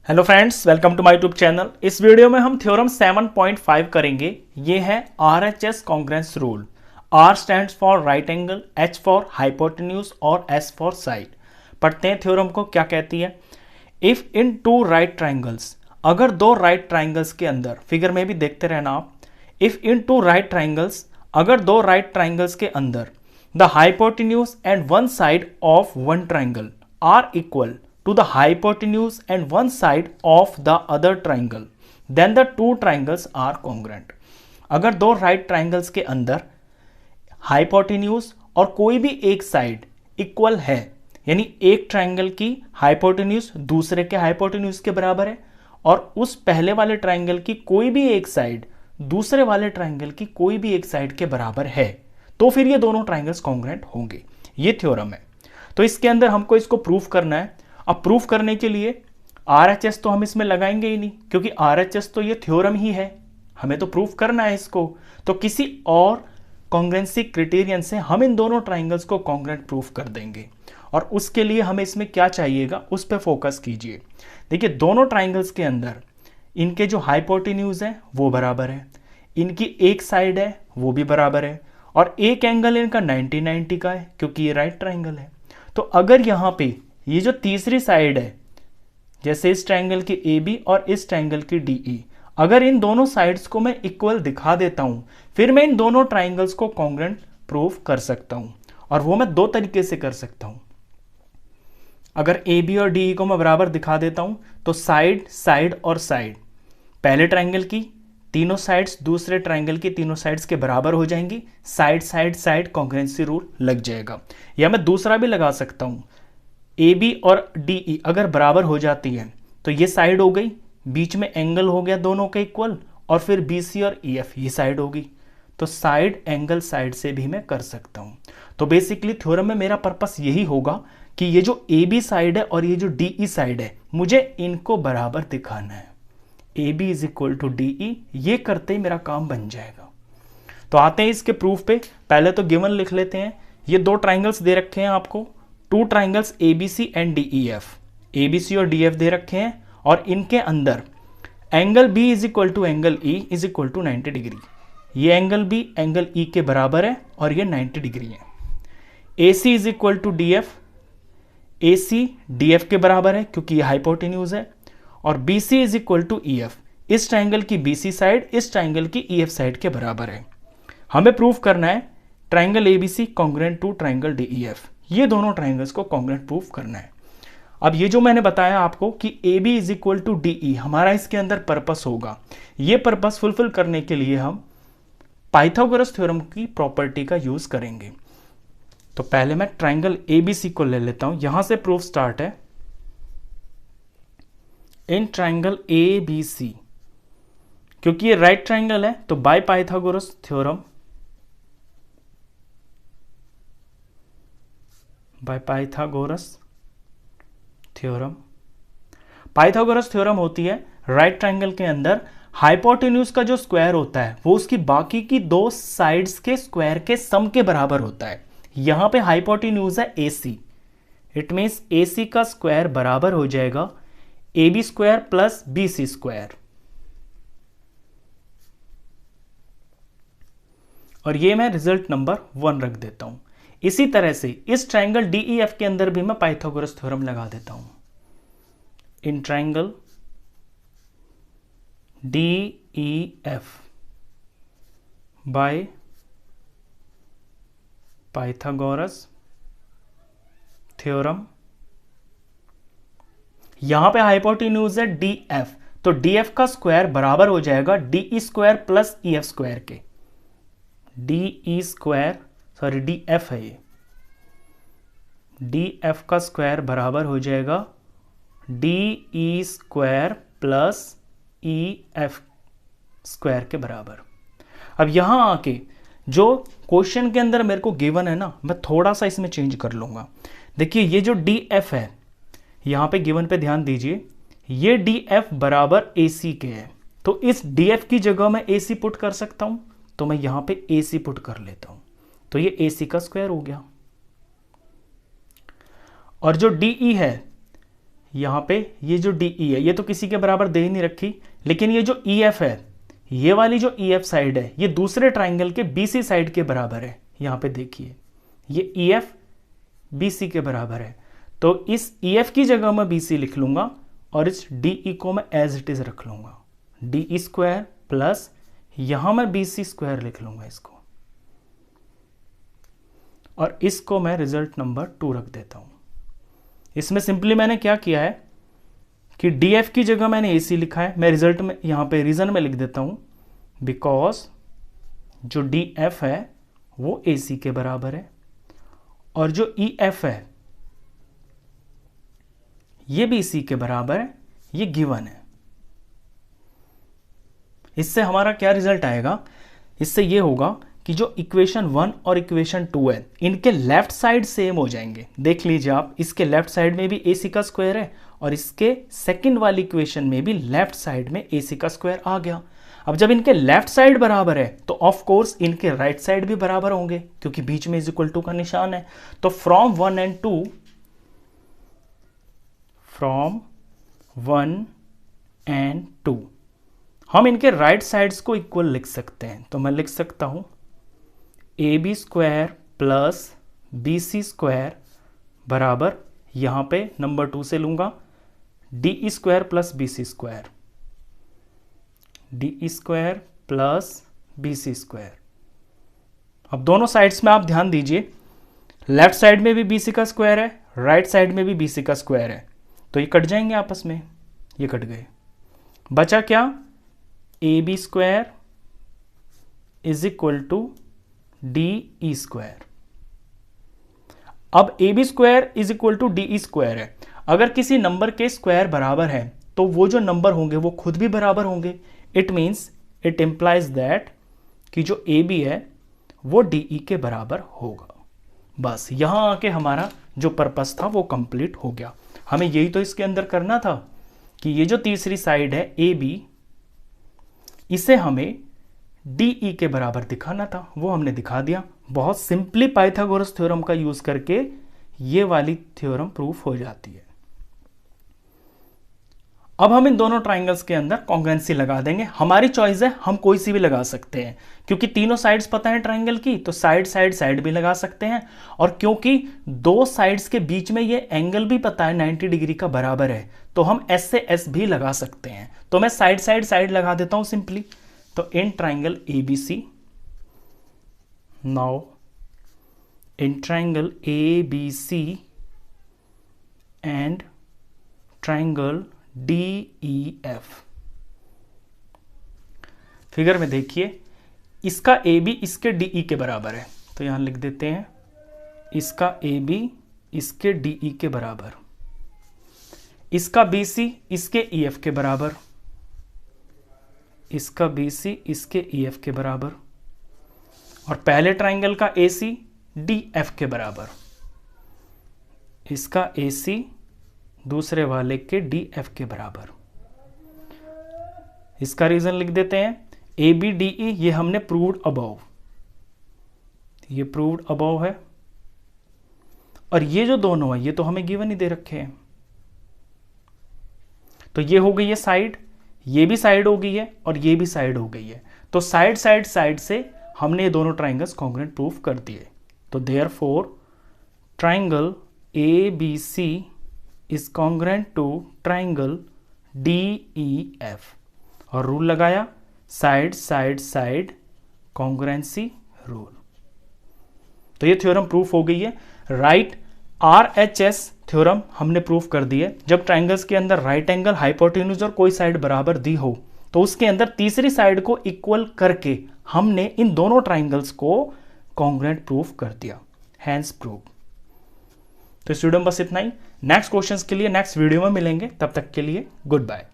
Hello friends, welcome to my YouTube channel. इस video में हम थ्योरम 7.5 करेंगे। ये है RHS congruence rule. R stands for right angle, H for hypotenuse और S फॉर साइड। पढ़ते हैं थ्योरम को क्या कहती है। If in two right triangles, अगर दो राइट ट्राइंगल्स के अंदर, फिगर में भी देखते रहना आप। If in two right triangles, अगर दो राइट ट्राइंगल्स के अंदर the hypotenuse and one side of one triangle are equal to the hypotenuse and one side of the other triangle, then the two triangles are congruent। अगर दो right triangles के अंदर hypotenuse और कोई भी एक साइड इक्वल है, यानी एक ट्राइंगल की हाइपोटेन्यूज दूसरे के हाइपोटेन्यूज के बराबर है और उस पहले वाले ट्राइंगल की कोई भी एक साइड दूसरे वाले ट्राइंगल की कोई भी एक साइड के बराबर है, तो फिर ये दोनों ट्राइंगल्स कॉन्ग्रुएंट होंगे। ये थ्योरम है। तो इसके अंदर हमको इसको प्रूफ करना है। अब प्रूफ करने के लिए RHS तो हम इसमें लगाएंगे ही नहीं, क्योंकि RHS तो ये थ्योरम ही है, हमें तो प्रूफ करना है इसको। तो किसी और कॉन्ग्रुएंसी क्राइटेरियन से हम इन दोनों ट्राइंगल्स को कॉन्ग्रुएंट प्रूफ कर देंगे। और उसके लिए हमें इसमें क्या चाहिएगा, उस पर फोकस कीजिए। देखिए, दोनों ट्राइंगल्स के अंदर इनके जो हाइपोटेन्यूज है वो बराबर है, इनकी एक साइड है वो भी बराबर है, और एक एंगल इनका 90-90 का है, क्योंकि ये राइट ट्राइंगल है। तो अगर यहाँ पे ये जो तीसरी साइड है, जैसे इस ट्रायंगल की AB और इस ट्रायंगल की DE, अगर इन दोनों साइड्स को मैं इक्वल दिखा देता हूं, फिर मैं इन दोनों ट्रायंगल्स को कॉन्ग्रुएंट प्रूफ कर सकता हूं। और वो मैं दो तरीके से कर सकता हूं। अगर AB और DE को मैं बराबर दिखा देता हूं, तो साइड साइड और साइड, पहले ट्रायंगल की तीनों साइड्स दूसरे ट्रायंगल की तीनों साइड्स के बराबर हो जाएंगी। Side side side congruency rule लग जाएगा। या मैं दूसरा भी लगा सकता हूं, AB और DE अगर बराबर हो जाती है तो ये साइड हो गई, बीच में एंगल हो गया दोनों का इक्वल, और फिर BC और EF ये साइड होगी। तो साइड एंगल साइड से भी मैं कर सकता हूं। तो बेसिकली थ्योरम में मेरा पर्पस यही होगा कि ये जो AB साइड है और ये जो DE साइड है, मुझे इनको बराबर दिखाना है। AB is equal to DE, ये करते ही मेरा काम बन जाएगा। तो आते हैं इसके प्रूफ पे। पहले तो गिवन लिख लेते हैं। ये दो ट्राइंगल्स दे रखे हैं आपको, two triangles ABC and DEF। ABC और DF दे रखे हैं और इनके अंदर angle B is equal to angle E is equal to 90 degree. ये एंगल B एंगल E के बराबर है और ये 90 डिग्री है। AC is equal to DF, AC DF के बराबर है क्योंकि ये हाइपोटेन्यूज है। और BC is equal to EF, इस ट्राइंगल की BC साइड इस ट्राइंगल की EF साइड के बराबर है। हमें प्रूफ करना है triangle ABC congruent to triangle DEF। ये दोनों ट्राइंगल्स को कॉन्ग्रुएंट प्रूफ करना है। अब ये जो मैंने बताया आपको कि AB is equal to DE, हमारा इसके अंदर पर्पस होगा। ये पर्पस फुलफिल करने के लिए हम पाइथागोरस थ्योरम की प्रॉपर्टी का यूज करेंगे। तो पहले मैं ट्राइंगल ABC को ले लेता हूं। यहां से प्रूफ स्टार्ट है। इन ट्राइंगल ABC, क्योंकि ये राइट ट्राइंगल है तो by Pythagoras theorem, by Pythagoras theorem. Pythagoras theorem होती है राइट ट्राइंगल के अंदर हाइपोटेन्यूज का जो स्क्वायर होता है वो उसकी बाकी की दो साइड्स के स्क्वायर के सम के बराबर होता है। यहां पे हाइपोटेन्यूज है AC, इट मींस AC का स्क्वायर बराबर हो जाएगा AB square plus BC square. और ये मैं रिजल्ट नंबर 1 रख देता हूं। इसी तरह से इस ट्राइंगल DEF के अंदर भी मैं पाइथागोरस थ्योरम लगा देता हूं। In triangle DEF by Pythagoras theorem. यहां पे हाइपोटेन्यूज है DF, तो DF का स्क्वायर बराबर हो जाएगा DE square plus EF square के। DE स्क्वायर, सॉरी DF है ये, DF का स्क्वायर बराबर हो जाएगा DE square plus EF square के बराबर। अब यहां आके जो क्वेश्चन के अंदर मेरे को गिवन है ना, मैं थोड़ा सा इसमें चेंज कर लूंगा। देखिए, ये जो DF है, यहां पे गिवन पे ध्यान दीजिए, ये DF बराबर AC के है, तो इस DF की जगह मैं AC पुट कर सकता हूं, तो मैं यहां पे AC पुट कर लेता हूं, तो ये AC का स्क्वायर हो गया। और जो DE है, यहाँ पे ये जो डी ई है ये तो किसी के बराबर दे ही नहीं रखी, लेकिन ये जो ई एफ है, ये वाली जो ई एफ साइड है ये दूसरे ट्राइंगल के बी सी साइड के बराबर है। यहाँ पे देखिए ये ई एफ बी सी के बराबर है, तो इस ई एफ की जगह मैं बी सी लिख लूंगा और इस डी ई को मैं एज इट इज रख लूंगा, डी ई स्क्वायर प्लस यहां मैं बी सी स्क्वायर लिख लूंगा इसको, और इसको मैं रिजल्ट नंबर 2 रख देता हूं। इसमें सिंपली मैंने क्या किया है कि डी एफ की जगह मैंने ए सी लिखा है, मैं रिजल्ट में यहां पे रीजन में लिख देता हूं बिकॉज जो डी एफ है वो ए सी के बराबर है और जो ई एफ है ये भी सी के बराबर है, ये गिवन है। इससे हमारा क्या रिजल्ट आएगा, इससे ये होगा कि जो इक्वेशन 1 और इक्वेशन 2 है इनके लेफ्ट साइड सेम हो जाएंगे। देख लीजिए आप, इसके लेफ्ट साइड में भी ए सी का स्क्वायर है और इसके सेकंड वाली इक्वेशन में भी लेफ्ट साइड में ए सी का स्क्वायर आ गया। अब जब इनके लेफ्ट साइड बराबर है तो ऑफ कोर्स इनके राइट साइड भी बराबर होंगे क्योंकि बीच में इज इक्वल टू का निशान है। तो फ्रॉम 1 एंड 2 हम इनके राइट साइड्स को इक्वल लिख सकते हैं। तो मैं लिख सकता हूं A B square plus B C square बराबर, यहां पे नंबर 2 से लूंगा D E square plus B C square, D E square plus B C square. अब दोनों साइड्स में आप ध्यान दीजिए, लेफ्ट साइड में भी बी सी का स्क्वायर है, राइट साइड में भी बी सी का स्क्वायर है, तो ये कट जाएंगे आपस में, ये कट गए। बचा क्या, A B square is equal to D E square. अब A B square is equal to D E square है, अगर किसी नंबर के स्क्वायर बराबर है तो वो जो नंबर होंगे वो खुद भी बराबर होंगे। It means it implies that कि जो ए बी है वो डी ई के बराबर होगा। बस यहां आके हमारा जो पर्पस था वो कंप्लीट हो गया। हमें यही तो इसके अंदर करना था कि ये जो तीसरी साइड है ए बी, इसे हमें डी ई के बराबर दिखाना था, वो हमने दिखा दिया। बहुत सिंपली पाइथागोरस थ्योरम का यूज करके ये वाली थ्योरम प्रूफ हो जाती है। अब हम इन दोनों ट्राइंगल्स के अंदर कॉन्ग्रुएंसी लगा देंगे। हमारी चॉइस है, हम कोई सी भी लगा सकते हैं क्योंकि तीनों साइड्स पता है ट्राइंगल की, तो साइड भी लगा सकते हैं। और क्योंकि दो साइड्स के बीच में ये एंगल भी पता है 90 डिग्री का बराबर है, तो हम एस से एस भी लगा सकते हैं। तो मैं साइड लगा देता हूं सिंपली। तो in triangle ABC, now in triangle ABC and triangle DEF, figure में देखिए इसका AB इसके DE के बराबर है, तो यहां लिख देते हैं इसका AB इसके DE के बराबर, इसका BC इसके EF के बराबर, इसका BC इसके EF के बराबर, और पहले ट्राइंगल का AC DF के बराबर, इसका AC दूसरे वाले के DF के बराबर। इसका रीजन लिख देते हैं ABDE, ये हमने प्रूव्ड अबव, ये प्रूव्ड अबव है। और ये जो दोनों है ये तो हमें गिवन ही दे रखे हैं, तो ये हो गई है साइड, ये भी साइड हो गई है और ये भी साइड हो गई है। तो साइड से हमने ये दोनों ट्राइंगल्स कॉन्ग्रुएंट प्रूफ कर दिए। तो therefore triangle ABC is congruent to triangle DEF, और रूल लगाया साइड कॉन्ग्रुएंसी रूल। तो ये थ्योरम प्रूफ हो गई है। राइट RHS थ्योरम हमने प्रूफ कर दी है। जब ट्राइंगल्स के अंदर राइट एंगल, हाइपोटेन्यूज और कोई साइड बराबर दी हो तो उसके अंदर तीसरी साइड को इक्वल करके हमने इन दोनों ट्राइंगल्स को कॉन्ग्रुएंट प्रूफ कर दिया, हैंस प्रूफ। तो इस वीडियो में बस इतना ही। नेक्स्ट क्वेश्चंस के लिए नेक्स्ट वीडियो में मिलेंगे, तब तक के लिए गुड बाय।